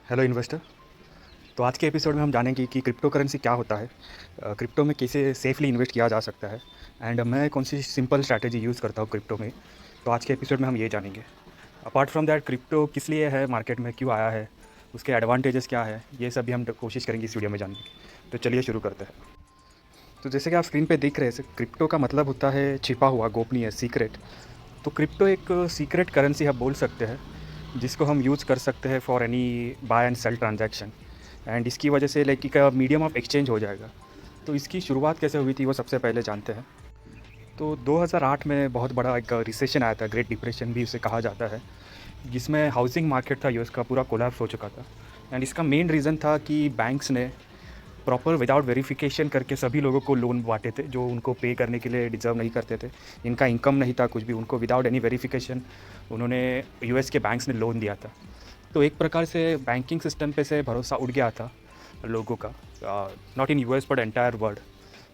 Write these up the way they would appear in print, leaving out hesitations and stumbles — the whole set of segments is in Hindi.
Hello investor. तो आज के एपिसोड में हम जानेंगे कि क्रिप्टो करेंसी क्या होता है, क्रिप्टो में कैसे सेफली इन्वेस्ट किया जा सकता है एंड मैं कौन सी सिंपल स्ट्रैटेजी यूज़ करता हूँ क्रिप्टो में। तो आज के एपिसोड में हम ये जानेंगे। अपार्ट फ्रॉम दैट क्रिप्टो किस लिए है, मार्केट में क्यों आया है, उसके एडवांटेजेस क्या है, ये सब भी हम कोशिश करेंगे इस वीडियो में जानने की। तो चलिए शुरू करते हैं। तो जैसे कि आप स्क्रीन पे देख रहे हैं, क्रिप्टो का मतलब होता है छिपा हुआ, गोपनीय, सीक्रेट। तो क्रिप्टो एक सीक्रेट करेंसी आप बोल सकते हैं, जिसको हम यूज़ कर सकते हैं for any buy and sell transaction. And इसकी वजह से लाइक का मीडियम ऑफ एक्सचेंज हो जाएगा। तो इसकी शुरुआत कैसे हुई थी वो सबसे पहले जानते हैं। तो 2008 में बहुत बड़ा एक रिसेशन आया था, ग्रेट डिप्रेशन भी उसे कहा जाता है, जिसमें हाउसिंग मार्केट था यूएस का पूरा कोलैप्स हो चुका था। एंड इसका मेन रीज़न था कि बैंक्स ने प्रॉपर विदाउट वेरिफिकेशन करके सभी लोगों को लोन बांटे थे जो उनको पे करने के लिए डिज़र्व नहीं करते थे। इनका इनकम नहीं था कुछ भी, उनको विदाउट एनी वेरिफिकेशन उन्होंने यूएस के बैंक्स ने लोन दिया था। तो एक प्रकार से बैंकिंग सिस्टम पे से भरोसा उड़ गया था लोगों का, not in US but entire world.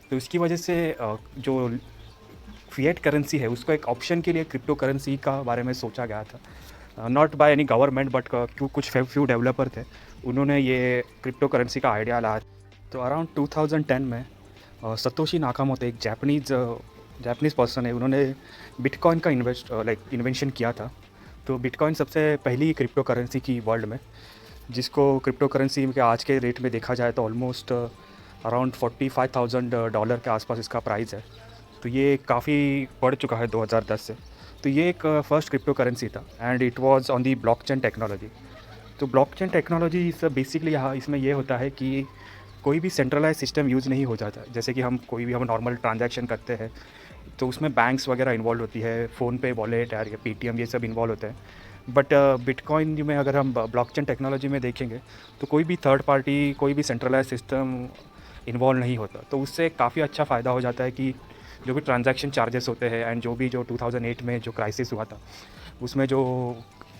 तो इसकी वजह से जो फिएट करेंसी है उसको एक ऑप्शन के लिए क्रिप्टो करेंसी का बारे में सोचा गया था, not by any government but क्यों कुछ फ्यू डेवलपर थे, उन्होंने ये क्रिप्टो करेंसी का आइडिया लाया। तो अराउंड 2010 में सतोशी नाकामोतो एक जापानीज़ पर्सन है, उन्होंने बिटकॉइन का इन्वेंशन किया था। तो बिटकॉइन सबसे पहली क्रिप्टो करेंसी की वर्ल्ड में, जिसको क्रिप्टो करेंसी के आज के रेट में देखा जाए तो ऑलमोस्ट अराउंड $45,000 के आसपास इसका प्राइस है। तो ये काफ़ी बढ़ चुका है 2010 से। तो ये एक फर्स्ट क्रिप्टो करेंसी था and it was on the blockchain technology. तो ब्लॉकचेन टेक्नोलॉजी इस बेसिकली यहाँ इसमें ये होता है कि कोई भी सेंट्रलाइज सिस्टम यूज़ नहीं हो जाता। जैसे कि हम नॉर्मल ट्रांजैक्शन करते हैं तो उसमें बैंक्स वगैरह इन्वॉल्व होती है, फ़ोनपे, वॉलेट या पेटीएम, ये सब इन्वॉल्व होते हैं। बट बिटकॉइन में अगर हम ब्लॉकचेन टेक्नोलॉजी में देखेंगे तो कोई भी थर्ड पार्टी, कोई भी सेंट्रलाइज सिस्टम इन्वॉल्व नहीं होता। तो उससे काफ़ी अच्छा फ़ायदा हो जाता है कि जो भी ट्रांजैक्शन चार्जेस होते हैं एंड जो 2008 में जो क्राइसिस हुआ था उसमें जो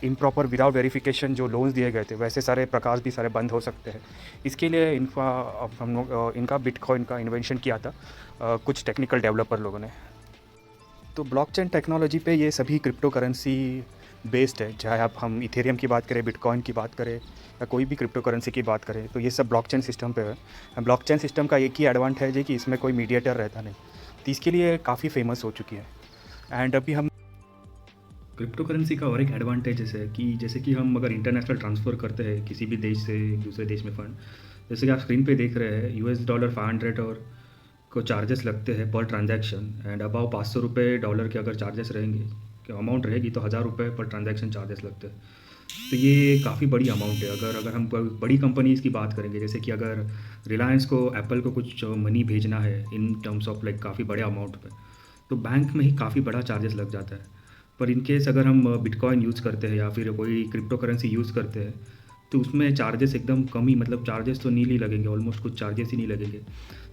इम्प्रॉपर विदाउट वेरिफिकेशन जो लोन्स दिए गए थे, वैसे सारे प्रकार भी सारे बंद हो सकते हैं। इसके लिए इनका बिटकॉइन का इन्वेंशन किया था कुछ टेक्निकल डेवलपर लोगों ने। तो ब्लॉकचेन टेक्नोलॉजी पे ये सभी क्रिप्टो करेंसी बेस्ड है, चाहे आप हम इथेरियम की बात करें, बिटकॉइन की बात करें या कोई भी क्रिप्टो करेंसी की बात करें, तो ये सब ब्लॉकचेन सिस्टम पे है। ब्लॉकचेन सिस्टम का एक ही एडवांटेज है कि इसमें कोई मीडिएटर रहता नहीं, तो इसके लिए काफ़ी फेमस हो चुकी है। एंड अभी हम क्रिप्टो करेंसी का और एक एडवांटेजेस है कि जैसे कि हम अगर इंटरनेशनल ट्रांसफ़र करते हैं किसी भी देश से एक दूसरे देश में फ़ंड, जैसे कि आप स्क्रीन पे देख रहे हैं $500 और को चार्जेस लगते हैं पर ट्रांजैक्शन एंड अबाव $500 डॉलर के अगर चार्जेस रहेंगे, कि अमाउंट रहेगी तो $1000 पर ट्रांजैक्शन चार्जेस लगते हैं। तो ये काफ़ी बड़ी अमाउंट है। अगर हम कोई बड़ी कंपनीज़ की बात करेंगे, जैसे कि अगर रिलायंस को, एप्पल को कुछ मनी भेजना है इन टर्म्स ऑफ लाइक काफ़ी बड़े अमाउंट पे, तो बैंक में ही काफ़ी बड़ा चार्जेस लग जाता है। पर इन केस अगर हम बिटकॉइन यूज़ करते हैं या फिर कोई क्रिप्टो करेंसी यूज़ करते हैं तो उसमें चार्जेस एकदम कम ही, मतलब चार्जेस तो नील ही लगेंगे, ऑलमोस्ट कुछ चार्जेस ही नहीं लगेंगे।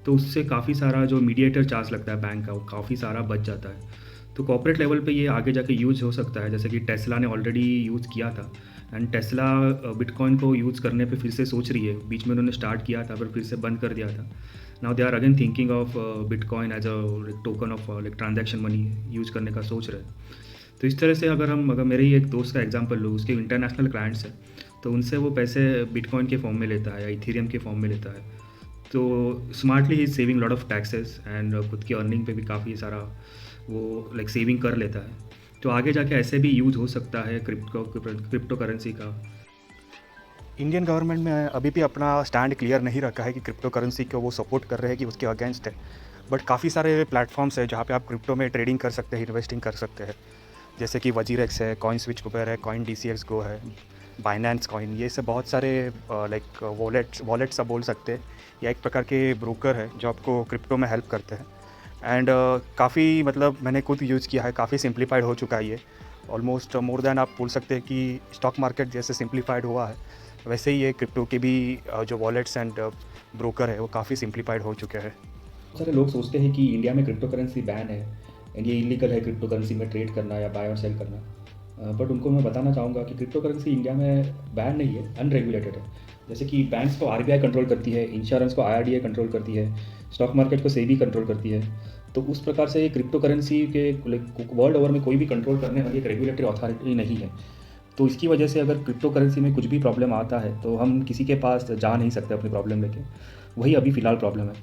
तो उससे काफ़ी सारा जो मीडिएटर चार्ज लगता है बैंक का, वो काफ़ी सारा बच जाता है। तो कॉर्पोरेट लेवल पे ये आगे जाके यूज़ हो सकता है, जैसे कि टेस्ला ने ऑलरेडी यूज़ किया था एंड टेस्ला बिटकॉइन को यूज़ करने पे फिर से सोच रही है। बीच में उन्होंने स्टार्ट किया था पर फिर से बंद कर दिया था। Now they are again thinking of bitcoin as a token of like transaction money use करने का सोच रहे हैं। तो इस तरह से अगर मेरे ही एक दोस्त का एग्जांपल लूँ, उसके इंटरनेशनल क्लाइंट्स हैं, तो उनसे वो पैसे बिटकॉइन के फॉर्म में लेता है या इथेरियम के फॉर्म में लेता है। तो smartly he saving lot of taxes and खुद की अर्निंग पे भी काफ़ी सारा वो लाइक सेविंग कर लेता है। तो आगे जाके ऐसे भी यूज़ हो सकता है क्रिप्टो करेंसी का। इंडियन गवर्नमेंट में अभी भी अपना स्टैंड क्लियर नहीं रखा है कि क्रिप्टो करेंसी को वो सपोर्ट कर रहे हैं कि उसके अगेंस्ट है। बट काफ़ी सारे प्लेटफॉर्म्स हैं जहाँ पे आप क्रिप्टो में ट्रेडिंग कर सकते हैं, इन्वेस्टिंग कर सकते हैं। जैसे कि वजीरेक्स है, कॉइन स्विच कुबेर है, कॉइन DCX गो है, बाइनेंस कॉइन, ये सब बहुत सारे लाइक वॉलेट्स आप बोल सकते हैं, या एक प्रकार के ब्रोकर है जो आपको क्रिप्टो में हेल्प करते हैं। एंड काफ़ी मतलब मैंने खुद यूज़ किया है, काफ़ी सिंप्लीफाइड हो चुका है ये। ऑलमोस्ट मोर देन आप बोल सकते हैं कि स्टॉक मार्केट जैसे सिंप्लीफाइड हुआ है, वैसे ही ये क्रिप्टो के भी जो वॉलेट्स एंड ब्रोकर है वो काफ़ी सिंप्लीफाइड हो चुके हैं। बहुत सारे लोग सोचते हैं कि इंडिया में क्रिप्टो करेंसी बैन है एंड ये इलीगल है क्रिप्टो करेंसी में ट्रेड करना या बाय और सेल करना। बट उनको मैं बताना चाहूँगा कि क्रिप्टो करेंसी इंडिया में बैन नहीं है, अनरेगुलेटेड है। जैसे कि बैंक्स को RBI कंट्रोल करती है, इंश्योरेंस को IRDA कंट्रोल करती है, स्टॉक मार्केट को सेबी कंट्रोल करती है। तो उस प्रकार से क्रिप्टो करेंसी के वर्ल्ड ओवर में कोई भी कंट्रोल करने वाली एक रेगुलेटरी अथॉरिटी नहीं है। तो इसकी वजह से अगर क्रिप्टो करेंसी में कुछ भी प्रॉब्लम आता है तो हम किसी के पास जा नहीं सकते अपनी प्रॉब्लम लेके। वही अभी फ़िलहाल प्रॉब्लम है।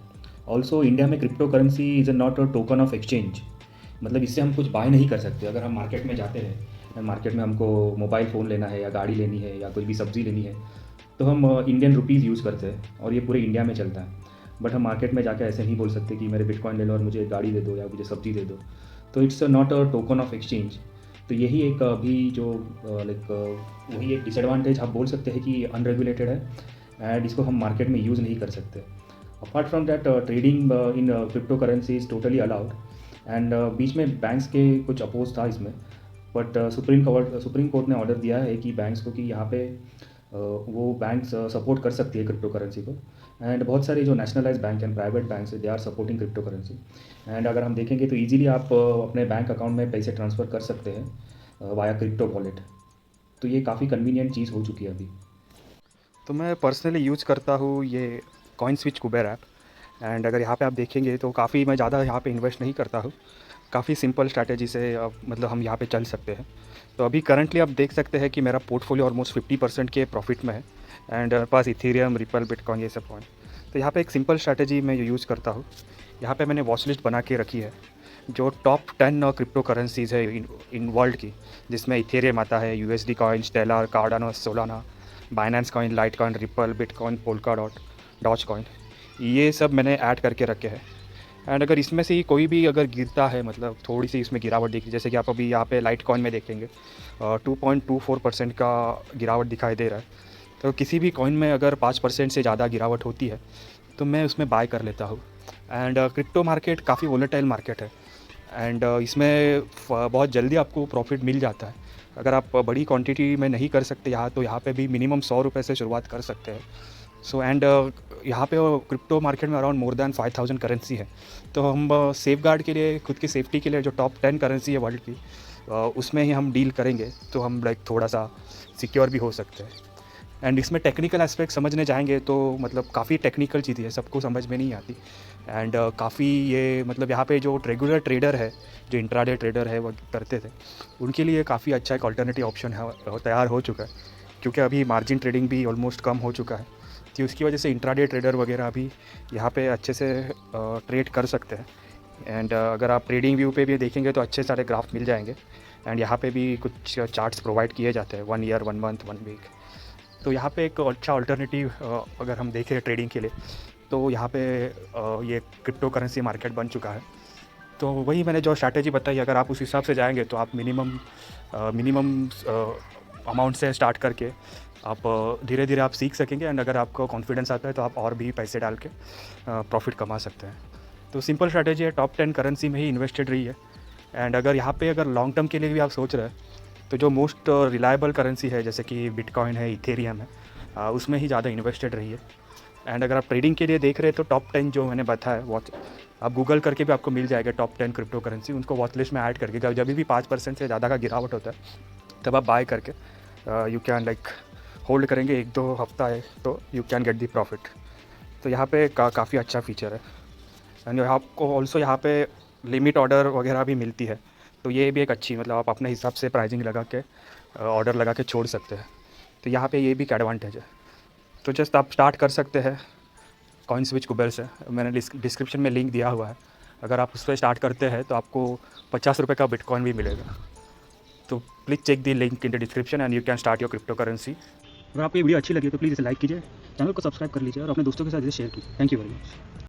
ऑल्सो इंडिया में crypto currency is not a token of exchange, मतलब इससे हम कुछ बाय नहीं कर सकते। अगर हम मार्केट में जाते हैं, मार्केट में हमको मोबाइल फ़ोन लेना है या गाड़ी लेनी है या कोई भी सब्ज़ी लेनी है, तो हम इंडियन रुपीज़ यूज़ करते हैं और ये पूरे इंडिया में चलता है। बट हम मार्केट में जाकर ऐसे नहीं बोल सकते कि मेरे बिटकॉइन ले लो और मुझे गाड़ी दे दो या मुझे सब्ज़ी दे दो। तो it's not a token of exchange. तो यही एक अभी जो वही एक डिसएडवांटेज आप बोल सकते हैं कि अनरेगुलेटेड है एंड इसको हम मार्केट में यूज़ नहीं कर सकते। Apart from that trading in crypto currency is totally allowed and बीच में बैंक्स के कुछ अपोज था इसमें, बट सुप्रीम कोर्ट ने ऑर्डर दिया है कि बैंक्स को कि यहाँ पे वो बैंक्स सपोर्ट कर सकती है क्रिप्टो करेंसी को। एंड बहुत सारे जो nationalise bank and private banks they are supporting crypto currency. And अगर हम देखेंगे तो ईजिली आप अपने बैंक अकाउंट में पैसे ट्रांसफ़र कर सकते हैं वाया क्रिप्टो वॉलेट। तो ये काफ़ी कन्वीनियंट चीज़ हो चुकी है अभी। तो मैं पर्सनली यूज़ करता हूँ ये coin switch Kuber app. And अगर यहाँ पे आप देखेंगे तो काफ़ी मैं ज़्यादा यहाँ पे इन्वेस्ट नहीं करता हूँ, काफ़ी सिंपल स्ट्रैटेजी से मतलब हम यहाँ पे चल सकते हैं। तो अभी करंटली आप देख सकते हैं कि मेरा पोर्टफोलियो ऑलमोस्ट 50% के प्रॉफिट में है एंड मेरे पास इथेरियम, रिपल, बिटकॉइन ये सब कॉइन। तो यहाँ पे एक सिंपल स्ट्रैटेजी मैं यूज़ करता हूँ। यहाँ पे मैंने वॉच लिस्ट बना के रखी है जो टॉप 10 क्रिप्टो करेंसीज़ है इन वर्ल्ड की, जिसमें इथेरियम आता है, USD coin, Stellar, Cardano, Solana, Binance coin, Litecoin, Ripple, bitcoin, Polkadot, Dogecoin, ये सब मैंने ऐड करके रखे हैं। एंड अगर इसमें से ही कोई भी अगर गिरता है, मतलब थोड़ी सी इसमें गिरावट दिखी, जैसे कि आप अभी यहाँ पे लाइट कॉइन में देखेंगे 2.24% का गिरावट दिखाई दे रहा है। तो किसी भी कॉइन में अगर 5% से ज़्यादा गिरावट होती है तो मैं उसमें बाय कर लेता हूँ। एंड क्रिप्टो मार्केट काफ़ी वोलेटाइल मार्केट है एंड इसमें बहुत जल्दी आपको प्रॉफिट मिल जाता है। अगर आप बड़ी क्वांटिटी में नहीं कर सकते यहाँ, तो यहाँ पे भी मिनिमम 100 रुपये से शुरुआत कर सकते हैं। सो एंड यहाँ पे क्रिप्टो मार्केट में अराउंड मोर देन 5000 करेंसी है। तो हम सेफ गार्ड के लिए, खुद की सेफ्टी के लिए जो टॉप 10 करेंसी है वर्ल्ड की, उसमें ही हम डील करेंगे तो हम लाइक थोड़ा सा सिक्योर भी हो सकते हैं। एंड इसमें टेक्निकल एस्पेक्ट समझने जाएंगे तो मतलब काफ़ी टेक्निकल चीज़ें है, सबको समझ में नहीं आती। एंड काफ़ी ये मतलब यहाँ पे जो रेगुलर ट्रेडर है, जो इंट्राडे ट्रेडर है वो करते थे, उनके लिए काफ़ी अच्छा एक अल्टरनेटिव ऑप्शन है तैयार हो चुका है, क्योंकि अभी मार्जिन ट्रेडिंग भी ऑलमोस्ट कम हो चुका है। तो उसकी वजह से इंट्राडे ट्रेडर वगैरह भी यहाँ पे अच्छे से ट्रेड कर सकते हैं। एंड अगर आप ट्रेडिंग व्यू पे भी देखेंगे तो अच्छे सारे ग्राफ मिल जाएंगे। एंड यहाँ पे भी कुछ चार्ट्स प्रोवाइड किए जाते हैं 1 ईयर, 1 मंथ, 1 वीक। तो यहाँ पे एक अच्छा अल्टरनेटिव अगर हम देखें ट्रेडिंग के लिए, तो यहाँ पे ये क्रिप्टो करेंसी मार्केट बन चुका है। तो वही मैंने जो स्ट्रैटेजी बताई, अगर आप उस हिसाब से जाएंगे तो आप मिनिमम अमाउंट से स्टार्ट करके आप धीरे धीरे आप सीख सकेंगे। एंड अगर आपको कॉन्फिडेंस आता है तो आप और भी पैसे डाल के प्रॉफिट कमा सकते हैं। तो सिंपल स्ट्रैटेजी है, टॉप 10 करेंसी में ही इन्वेस्टेड रही है। एंड अगर यहाँ पे अगर लॉन्ग टर्म के लिए भी आप सोच रहे हैं तो जो मोस्ट रिलायबल करेंसी है, जैसे कि बिटकॉइन है, इथेरियम है, उसमें ही ज़्यादा इन्वेस्टेड रही है। एंड अगर आप ट्रेडिंग के लिए देख रहे हैं तो टॉप 10 जो मैंने बताया, वॉच आप गूगल करके भी आपको मिल जाएगा टॉप 10 क्रिप्टो करेंसी। उनको वॉच लिस्ट में ऐड करके जब भी 5% से ज़्यादा का गिरावट होता है तब आप बाय करके यू कैन लाइक होल्ड करेंगे 1-2 हफ्ता है तो you can get the profit. तो यहाँ पे काफ़ी अच्छा फीचर है। एंड आपको ऑल्सो यहाँ पे लिमिट ऑर्डर वगैरह भी मिलती है, तो ये भी एक अच्छी, मतलब आप अपने हिसाब से प्राइसिंग लगा के ऑर्डर लगा के छोड़ सकते हैं। तो यहाँ पे ये भी एक एडवांटेज है। तो जस्ट आप स्टार्ट कर सकते हैं कॉइन स्विच कुबेर से, मैंने डिस्क्रिप्शन में लिंक दिया हुआ है। अगर आप उस पर स्टार्ट करते हैं तो आपको 50 रुपये का बिटकॉइन भी मिलेगा। तो please check the link in the description and you can start your crypto currency. अगर आपको ये वीडियो अच्छी लगी तो प्लीज़ इसे लाइक कीजिए, चैनल को सब्सक्राइब कर लीजिए और अपने दोस्तों के साथ इसे शेयर कीजिए। Thank you very much.